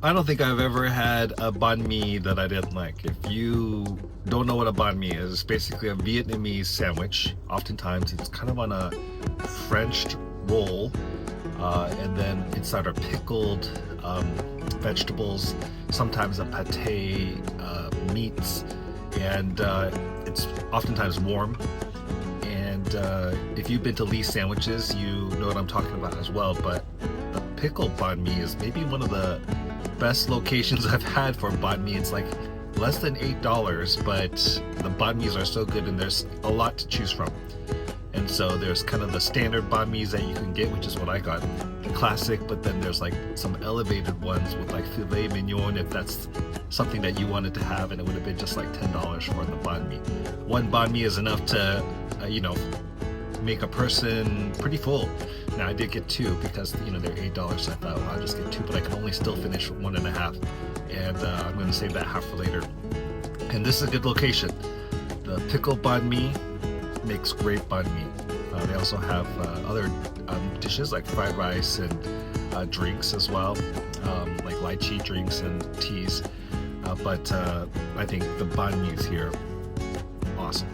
I don't think I've ever had a banh mi that I didn't like. If you don't know what a banh mi is, it's basically a Vietnamese sandwich. Oftentimes it's kind of on a French roll, and then inside are pickled vegetables, sometimes a pate, meats, and it's oftentimes warm. And if you've been to Lee's Sandwiches, you know what I'm talking about as well. But the pickled banh mi is maybe one of the best locations I've had for banh mi. It's like less than $8, but the banh mi's are so good and there's a lot to choose from. And so there's kind of the standard banh mi's that you can get, which is what I got, the classic, but then there's like some elevated ones with like filet mignon if that's something that you wanted to have, and it would have been just like $10 for the banh mi. One banh mi is enough to, make a person pretty full. Now I did get two because they're $8, so I thought, well, I'll just get two, but I can only still finish 1.5, and I'm going to save that half for later. And this is a good location. The pickled banh mi makes great banh mi. They also have other dishes like fried rice and drinks as well, like lychee drinks and teas. But I think the banh mi is here awesome.